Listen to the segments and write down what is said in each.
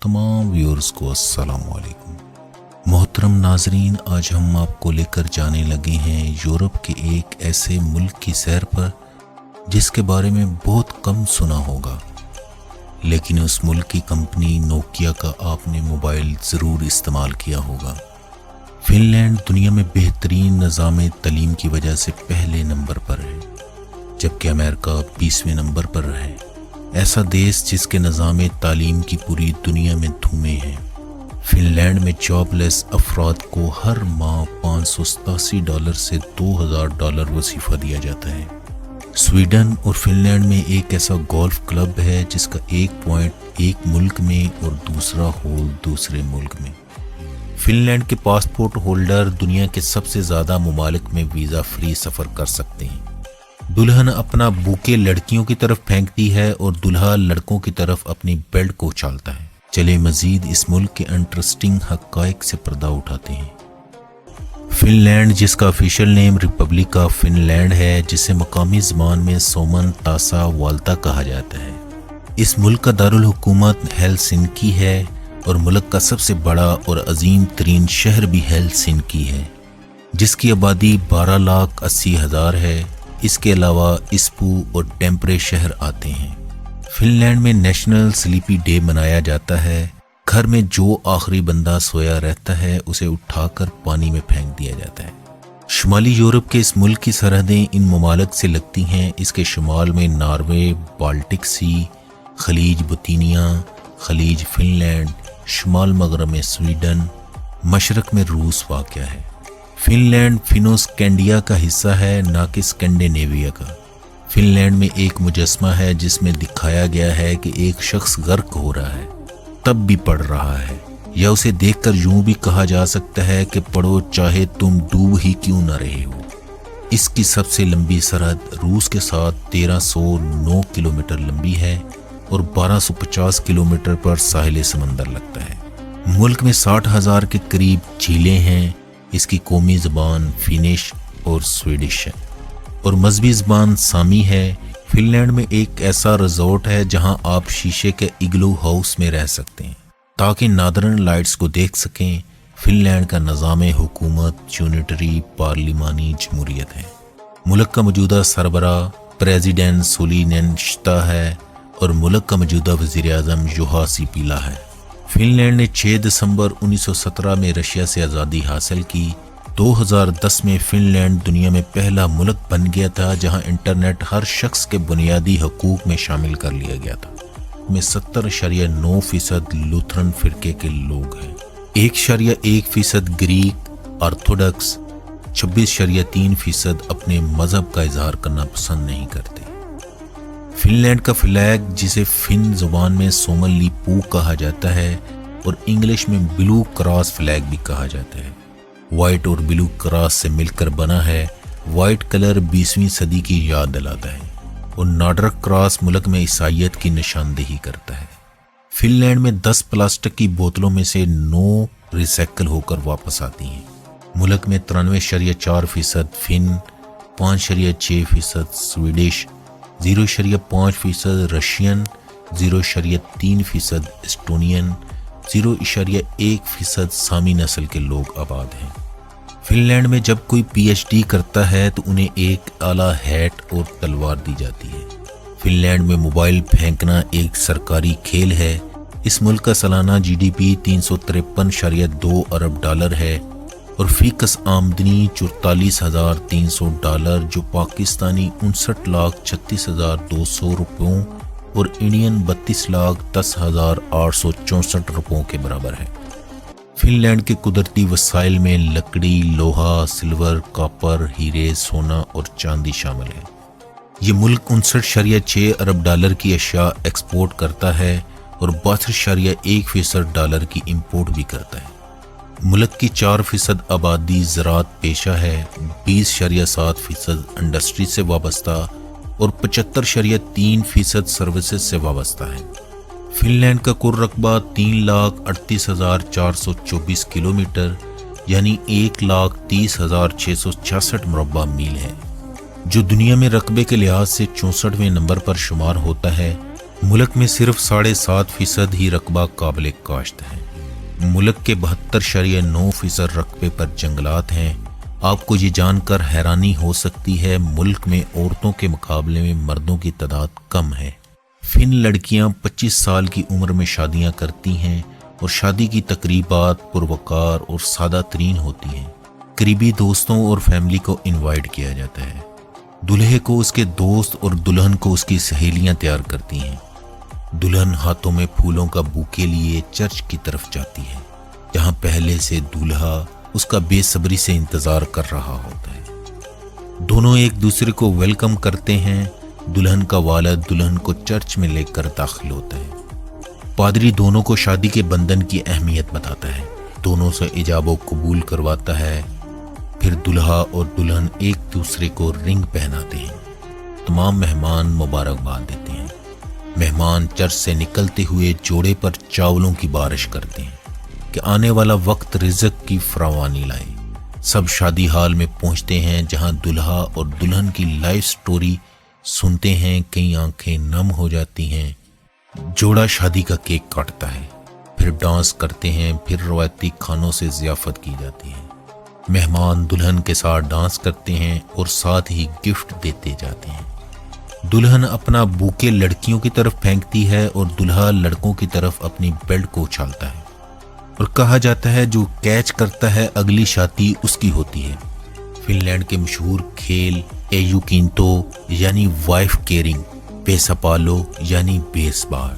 तमाम व्यूअर्स को अस्सलाम वालेकुम। मोहतरम नाजरीन, आज हम आपको लेकर जाने लगे हैं यूरोप के एक ऐसे मुल्क की सैर पर जिसके बारे में बहुत कम सुना होगा, लेकिन उस मुल्क की कंपनी नोकिया का आपने मोबाइल ज़रूर इस्तेमाल किया होगा। फिनलैंड दुनिया में बेहतरीन निज़ाम तालीम की वजह से पहले नंबर पर है, जबकि अमेरिका 20वें नंबर पर है। ऐसा देश जिसके निज़ाम तालीम की पूरी दुनिया में धूमें हैं। फिनलैंड में जॉबलेस अफराद को हर माह $587 से $2000 वजीफ़ा दिया जाता है। स्वीडन और फिनलैंड में एक ऐसा गोल्फ क्लब है जिसका एक पॉइंट एक मुल्क में और दूसरा होल दूसरे मुल्क में। फिनलैंड के पासपोर्ट होल्डर दुनिया के सबसे ज़्यादा ममालिक में वीज़ा फ्री सफ़र कर सकते हैं। दुल्हन अपना बुके लड़कियों की तरफ फेंकती है और दुल्हा लड़कों की तरफ अपनी बेल्ट को उछालता है। चले मजीद इस मुल्क के इंटरेस्टिंग हक़ाइक़ से पर्दा उठाते हैं। फिनलैंड, जिसका official name Republic of Finland है, जिसे मकामी ज़बान में सोमन तासा वाल्ता कहा जाता है। इस मुल्क का दारुल हुकूमत हेलसिंकी है और मुल्क का सबसे बड़ा और अजीम तरीन शहर भी हेलसिंकी है, जिसकी आबादी 12,80,000 है। इसके अलावा इस्पू और टेम्परे शहर आते हैं। फिनलैंड में नेशनल स्लीपी डे मनाया जाता है। घर में जो आखिरी बंदा सोया रहता है उसे उठाकर पानी में फेंक दिया जाता है। शुमाली यूरोप के इस मुल्क की सरहदें इन ममालिक से लगती हैं। इसके शुमाल में नॉर्वे, बाल्टिक सी, खलीज बुतीनिया, खलीज फिनलैंड, शुमाल मगरब में स्वीडन, मशरक में रूस वाक़या है। फिनलैंड फिनोस्कैंडिया का हिस्सा है, ना कि स्कैंडिनेविया का। फिनलैंड में एक मुजस्मा है जिसमें दिखाया गया है कि एक शख्स गर्क हो रहा है, तब भी पढ़ रहा है, या उसे देखकर यूं भी कहा जा सकता है कि पढ़ो चाहे तुम डूब ही क्यों न रहे हो। इसकी सबसे लंबी सरहद रूस के साथ 1309 किलोमीटर लंबी है और 1250 किलोमीटर पर साहिल समंदर लगता है। मुल्क में 60,000 के करीब झीलें हैं। इसकी कौमी ज़बान फिनिश और स्वीडिश है और मजहबी ज़बान सामी है। फिनलैंड में एक ऐसा रिजॉर्ट है जहां आप शीशे के इग्लू हाउस में रह सकते हैं ताकि नादरन लाइट्स को देख सकें। फिनलैंड का निज़ाम हुकूमत यूनिटरी पार्लिमानी जमहूरियत है। मुल्क का मौजूदा सरबरा प्रेसिडेंट सोली नेनशिता है और मुल्क का मौजूदा वज़ीर आज़म जुहा सीपिला है। फिनलैंड ने 6 दिसंबर 1917 में रशिया से आज़ादी हासिल की। 2010 में फिनलैंड दुनिया में पहला मुल्क बन गया था जहां इंटरनेट हर शख्स के बुनियादी हकूक में शामिल कर लिया गया था। में 70.9% लूथरन फ़िरके के लोग हैं। 1.1% ग्रीक ऑर्थोडॉक्स, 26.3% अपने मज़हब का इजहार करना पसंद नहीं करते। फिनलैंड का फ्लैग, जिसे फिन ज़ुबान में सोमली पू कहा जाता है और इंग्लिश में ब्लू क्रॉस फ्लैग भी कहा जाता है, वाइट और ब्लू क्रॉस से मिलकर बना है। वाइट कलर 20वीं सदी की याद दिलाता है और नॉर्डर्क क्रॉस मुल्क में ईसाइयत की निशानदेही करता है। फिनलैंड में 10 प्लास्टिक की बोतलों में से 9 रिसाइकल होकर वापस आती हैं। मुल्क में 93.4% फिन, 5.6% स्वीडिश, 0.5% रशियन, 0.3% एस्टोनियन, 0.1% सामी नस्ल के लोग आबाद हैं। फिनलैंड में जब कोई PhD करता है तो उन्हें एक आला हैट और तलवार दी जाती है। फिनलैंड में मोबाइल फेंकना एक सरकारी खेल है। इस मुल्क का सालाना GDP $353.2 अरब है और फीकस आमदनी $44,300, जो पाकिस्तानी 59,36,200 रुपयों और इंडियन 32,10,864 रुपयों के बराबर है। फिनलैंड के कुदरती वसाइल में लकड़ी, लोहा, सिल्वर, कॉपर, हीरे, सोना और चांदी शामिल है। ये मुल्क $59.6 अरब की अशिया एक्सपोर्ट करता है और $62.1% की इंपोर्ट भी करता है। मुल्क की 4% आबादी ज़राअत पेशा है, 20.7% इंडस्ट्री से वाबस्ता और 75.3% सर्विसेज से वाबस्ता है। फिनलैंड का कुल रकबा 3,38,424 किलोमीटर यानी 1,30,666 मुरब्बा मील है, जो दुनिया में रकबे के लिहाज से 64वें नंबर पर शुमार होता है। मुल्क में सिर्फ 7.5% ही रकबा काबिल काश्त है। मुल्क के 72.9% रकबे पर जंगलात हैं। आपको ये जानकर हैरानी हो सकती है, मुल्क में औरतों के मुकाबले में मर्दों की तादाद कम है। फिन लड़कियां 25 साल की उम्र में शादियां करती हैं और शादी की तकरीबात पुरवकार और सादा तरीन होती हैं। करीबी दोस्तों और फैमिली को इनवाइट किया जाता है। दुल्हे को उसके दोस्त और दुल्हन को उसकी सहेलियां तैयार करती हैं। दुल्हन हाथों में फूलों का बुके लिए चर्च की तरफ जाती है, जहां पहले से दूल्हा उसका बेसब्री से इंतजार कर रहा होता है। दोनों एक दूसरे को वेलकम करते हैं। दुल्हन का वालिद दुल्हन को चर्च में लेकर दाखिल होता है। पादरी दोनों को शादी के बंधन की अहमियत बताता है, दोनों से इजाबो कबूल करवाता है। फिर दुल्हा और दुल्हन एक दूसरे को रिंग पहनाते हैं। तमाम मेहमान मुबारकबाद देते हैं। मेहमान चर्च से निकलते हुए जोड़े पर चावलों की बारिश करते हैं कि आने वाला वक्त रिज़्क की फरावानी लाए। सब शादी हाल में पहुंचते हैं, जहां दुल्हा और दुल्हन की लाइफ स्टोरी सुनते हैं। कई आंखें नम हो जाती हैं। जोड़ा शादी का केक काटता है, फिर डांस करते हैं, फिर रवायती खानों से ज़ियाफ़त की जाती है। मेहमान दुल्हन के साथ डांस करते हैं और साथ ही गिफ्ट देते जाते हैं। दुल्हन अपना बुके लड़कियों की तरफ फेंकती है और दुल्हा लड़कों की तरफ अपनी बेल्ट को उछालता है और कहा जाता है जो कैच करता है अगली शादी उसकी होती है। फिनलैंड के मशहूर खेल एयुकिंतो यानी वाइफ केयरिंग, पेसापालो यानी बेसबाल,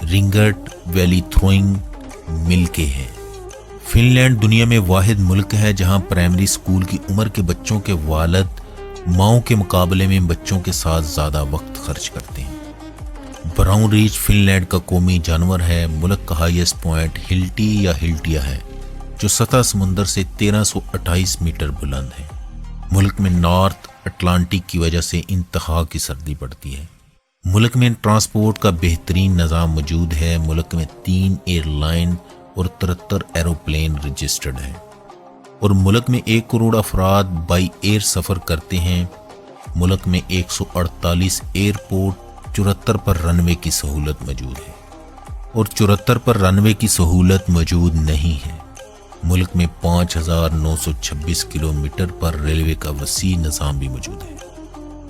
रिंगट वैली थ्रोइंग मिलके है। फिनलैंड दुनिया में वाहिद मुल्क है जहां प्राइमरी स्कूल की उम्र के बच्चों के वालिद माओं के मुकाबले में बच्चों के साथ ज़्यादा वक्त खर्च करते हैं। ब्राउन रीच फिनलैंड का कौमी जानवर है। मुल्क का हाईएस्ट पॉइंट हिल्टी या हिल्टिया है, जो सतह समुंदर से 1328 मीटर बुलंद है। मुल्क में नॉर्थ अटलांटिक की वजह से इंतहा की सर्दी पड़ती है। मुल्क में ट्रांसपोर्ट का बेहतरीन निज़ाम मौजूद है। मुल्क में 3 एयरलाइन और 73 एरोप्लेन रजिस्टर्ड है और मुल्क में 1 करोड़ अफराद बाई एयर सफ़र करते हैं। मुल्क में 148 एयरपोर्ट, 74 पर रनवे की सहूलत मौजूद है और 74 पर रनवे की सहूलत मौजूद नहीं है। मुल्क में 5926 किलोमीटर पर रेलवे का वसी निज़ाम भी मौजूद है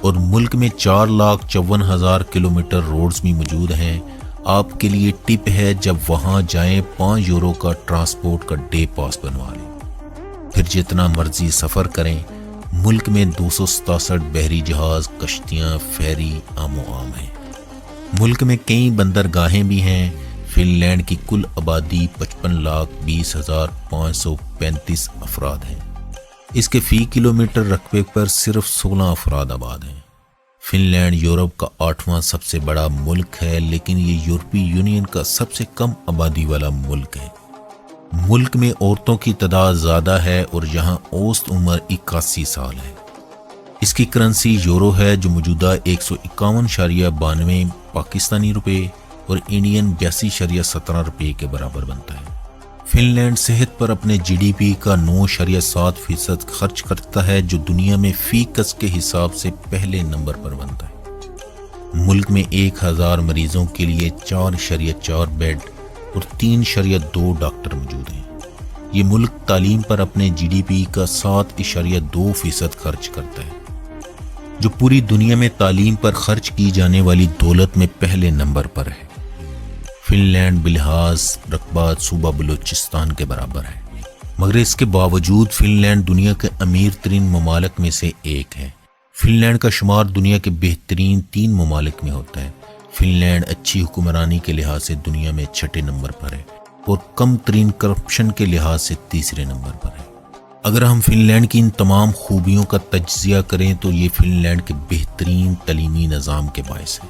और मुल्क में 4,54,000 किलोमीटर रोड्स भी मौजूद हैं। आपके लिए टिप है, जब वहाँ जाएं 5 यूरो का ट्रांसपोर्ट का डे पास बनवा लें, फिर जितना मर्जी सफ़र करें। मुल्क में 267 बहरी जहाज़, कश्तियाँ, फेरी आमो आम हैं। मुल्क में कई बंदरगाहें भी हैं। फिनलैंड की कुल आबादी 55,20,535 अफराद है। इसके फ़ी किलोमीटर रकबे पर सिर्फ 16 अफराद आबाद हैं। फिनलैंड यूरोप का 8वां सबसे बड़ा मुल्क है, लेकिन ये यूरोपीय यूनियन का सबसे कम आबादी वाला मुल्क है। मुल्क में औरतों की तादाद ज़्यादा है और यहाँ औसत उम्र 81 साल है। इसकी करेंसी यूरो है, जो मौजूदा 151.92 पाकिस्तानी रुपये और इंडियन 82.17 रुपये के बराबर बनता है। फिनलैंड सेहत पर अपने जीडीपी का 9.7% खर्च करता है, जो दुनिया में फी कस के हिसाब से पहले नंबर पर बनता है। मुल्क में 1000 मरीजों के लिए 4.4 बेड और 3.2 डॉक्टर मौजूद हैं। ये मुल्क तालीम पर अपने जीडीपी का 7.2% खर्च करता है, जो पूरी दुनिया में तालीम पर खर्च की जाने वाली दौलत में पहले नंबर पर है। फिनलैंड बिलिहाज रकबा सूबा बलूचिस्तान के बराबर है, मगर इसके बावजूद फिनलैंड दुनिया के अमीर तरीन ममालिक में से एक है। फिनलैंड का शुमार दुनिया के बेहतरीन 3 ममालिक में होता है। फिनलैंड अच्छी हुक्मरानी के लिहाज से दुनिया में 6ठे नंबर पर है और कम तरीन करप्शन के लिहाज से 3रे नंबर पर है। अगर हम फिनलैंड की इन तमाम खूबियों का तज्जिया करें तो ये फिनलैंड के बेहतरीन तलीमी निज़ाम के बायस है।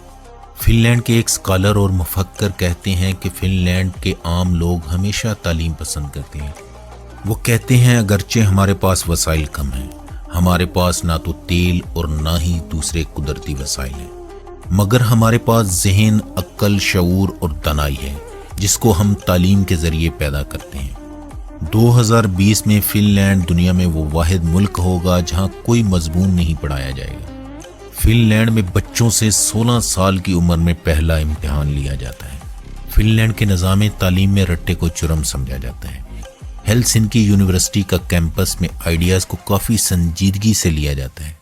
फिनलैंड के एक स्कॉलर और मुफक्कर कहते हैं कि फिनलैंड के आम लोग हमेशा तालीम पसंद करते हैं। वो कहते हैं, अगरचे हमारे पास वसाइल कम हैं, हमारे पास ना तो तेल और ना ही दूसरे कुदरती वसाइल हैं, मगर हमारे पास जहन, अक्ल, शऊर और दानाई है, जिसको हम तालीम के ज़रिए पैदा करते हैं। 2020 में फिनलैंड दुनिया में वो वाहिद मुल्क होगा जहाँ कोई मजमून नहीं पढ़ाया जाएगा। فن لینڈ میں بچوں سے 16 سال کی عمر میں پہلا امتحان لیا جاتا ہے۔ فن لینڈ کے نظام تعلیم میں رٹے کو جرم سمجھا جاتا ہے۔ ہیلسنکی یونیورسٹی کا کیمپس میں آئیڈیاز کو کافی سنجیدگی سے لیا جاتا ہے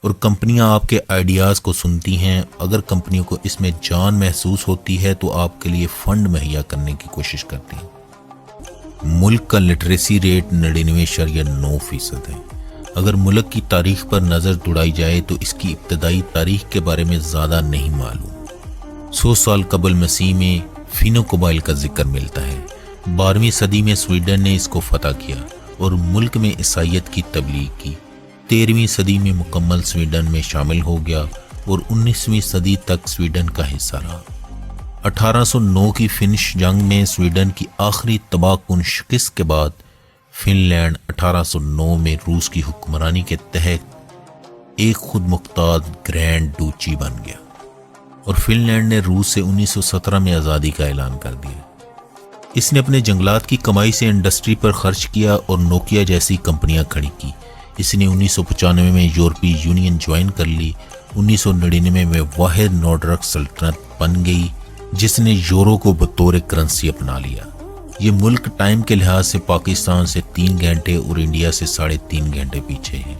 اور کمپنیاں آپ کے آئیڈیاز کو سنتی ہیں۔ اگر کمپنیوں کو اس میں جان محسوس ہوتی ہے تو آپ کے لیے فنڈ مہیا کرنے کی کوشش کرتی ہیں۔ ملک کا لٹریسی ریٹ 99.9% ہے۔ اگر ملک کی تاریخ پر نظر دوڑائی جائے تو اس کی ابتدائی تاریخ کے بارے میں زیادہ نہیں معلوم۔ 100 سال قبل مسیح میں فینو قبائل کا ذکر ملتا ہے۔ 12ویں صدی میں سویڈن نے اس کو فتح کیا اور ملک میں عیسائیت کی تبلیغ کی۔ 13ویں صدی میں مکمل سویڈن میں شامل ہو گیا اور 19ویں صدی تک سویڈن کا حصہ رہا۔ 1809 کی فنش جنگ میں سویڈن کی آخری تباہ کن شکست کے بعد فن لینڈ 1809 میں روس کی حکمرانی کے تحت ایک خود مختار گرینڈ ڈوچی بن گیا اور فن لینڈ نے روس سے 1917 میں آزادی کا اعلان کر دیا۔ اس نے اپنے جنگلات کی کمائی سے انڈسٹری پر خرچ کیا اور نوکیا جیسی کمپنیاں کھڑی کی۔ اس نے 1995 میں یورپی یونین جوائن کر لی۔ 1999 میں واحد نورڈرک سلطنت بن گئی جس نے یورو کو بطور کرنسی اپنا لیا۔ یہ ملک ٹائم کے لحاظ سے پاکستان سے 3 گھنٹے اور انڈیا سے 3.5 گھنٹے پیچھے ہے۔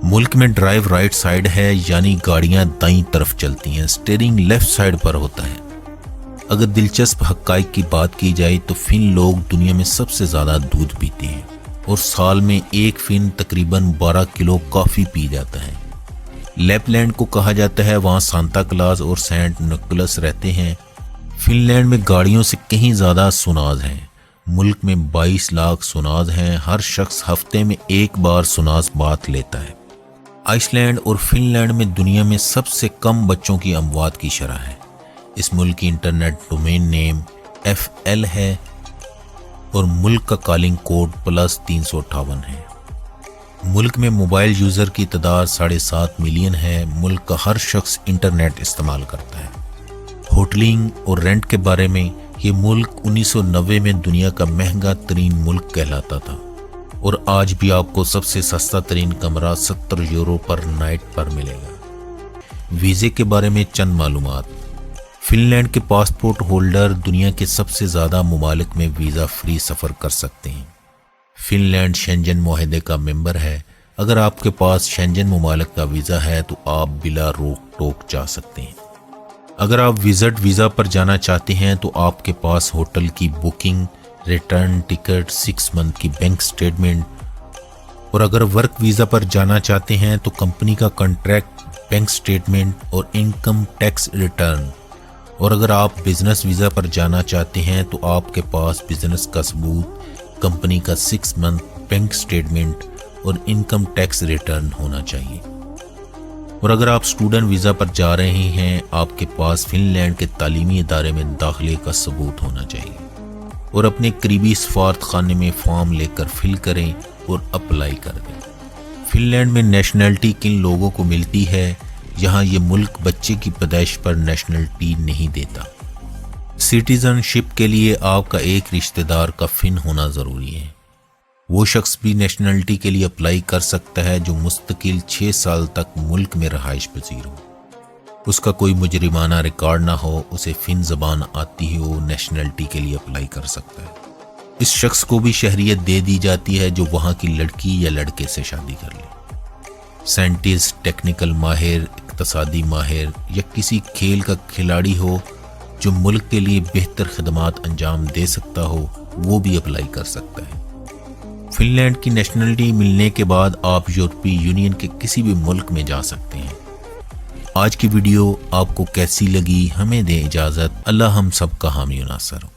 ملک میں ڈرائیو رائٹ سائیڈ ہے، یعنی گاڑیاں دائیں طرف چلتی ہیں، اسٹیئرنگ لیفٹ سائیڈ پر ہوتا ہے۔ اگر دلچسپ حقائق کی بات کی جائے تو فن لوگ دنیا میں سب سے زیادہ دودھ پیتے ہیں اور سال میں ایک فن تقریباً 12 کلو کافی پی جاتا ہے۔ لیپ لینڈ کو کہا جاتا ہے، وہاں سانتا کلاز اور سینٹ نکولس رہتے ہیں۔ فن لینڈ میں گاڑیوں سے کہیں زیادہ سوناز ہیں۔ ملک میں 22 لاکھ سوناز ہیں۔ ہر شخص ہفتے میں ایک بار سوناز بات لیتا ہے۔ آئس لینڈ اور فن لینڈ میں دنیا میں سب سے کم بچوں کی اموات کی شرح ہے۔ اس ملک کی انٹرنیٹ ڈومین نیم FL ہے اور ملک کا کالنگ کوڈ +358 ہے۔ ملک میں موبائل یوزر کی تعداد 7.5 ملین ہے۔ ملک کا ہر شخص انٹرنیٹ استعمال کرتا ہے۔ ہوٹلنگ اور رینٹ کے بارے میں یہ ملک 1990 میں دنیا کا مہنگا ترین ملک کہلاتا تھا اور آج بھی آپ کو سب سے سستا ترین کمرہ 70 یورو پر نائٹ پر ملے گا۔ ویزے کے بارے میں چند معلومات۔ فن لینڈ کے پاسپورٹ ہولڈر دنیا کے سب سے زیادہ ممالک میں ویزا فری سفر کر سکتے ہیں۔ فن لینڈ شینجن معاہدے کا ممبر ہے۔ اگر آپ کے پاس شینجن ممالک کا ویزا ہے تو آپ بلا روک ٹوک جا سکتے ہیں۔ اگر آپ وزٹ ویزا پر جانا چاہتے ہیں تو آپ کے پاس ہوٹل کی بکنگ، ریٹرن ٹکٹ، 6 منتھ کی بینک سٹیٹمنٹ، اور اگر ورک ویزا پر جانا چاہتے ہیں تو کمپنی کا کنٹریکٹ، بینک سٹیٹمنٹ اور انکم ٹیکس ریٹرن، اور اگر آپ بزنس ویزا پر جانا چاہتے ہیں تو آپ کے پاس بزنس کا ثبوت، کمپنی کا 6 منتھ بینک سٹیٹمنٹ اور انکم ٹیکس ریٹرن ہونا چاہیے۔ اور اگر آپ اسٹوڈنٹ ویزا پر جا رہے ہیں، آپ کے پاس فن لینڈ کے تعلیمی ادارے میں داخلے کا ثبوت ہونا چاہیے اور اپنے قریبی سفارت خانے میں فارم لے کر فل کریں اور اپلائی کر دیں۔ فن لینڈ میں نیشنلٹی کن لوگوں کو ملتی ہے؟ یہاں یہ ملک بچے کی پیدائش پر نیشنلٹی نہیں دیتا۔ سٹیزن شپ کے لیے آپ کا ایک رشتہ دار کا فن ہونا ضروری ہے۔ وہ شخص بھی نیشنلٹی کے لیے اپلائی کر سکتا ہے جو مستقل 6 سال تک ملک میں رہائش پذیر ہو، اس کا کوئی مجرمانہ ریکارڈ نہ ہو، اسے فن زبان آتی ہو، نیشنلٹی کے لیے اپلائی کر سکتا ہے۔ اس شخص کو بھی شہریت دے دی جاتی ہے جو وہاں کی لڑکی یا لڑکے سے شادی کر لے۔ سائنٹسٹ، ٹیکنیکل ماہر، اقتصادی ماہر یا کسی کھیل کا کھلاڑی ہو جو ملک کے لیے بہتر خدمات انجام دے سکتا ہو، وہ بھی اپلائی کر سکتا ہے۔ فن لینڈ کی نیشنلٹی ملنے کے بعد آپ یورپی یونین کے کسی بھی ملک میں جا سکتے ہیں۔ آج کی ویڈیو آپ کو کیسی لگی؟ ہمیں دیں اجازت۔ اللہ ہم سب کا حامی و ناصر ہو۔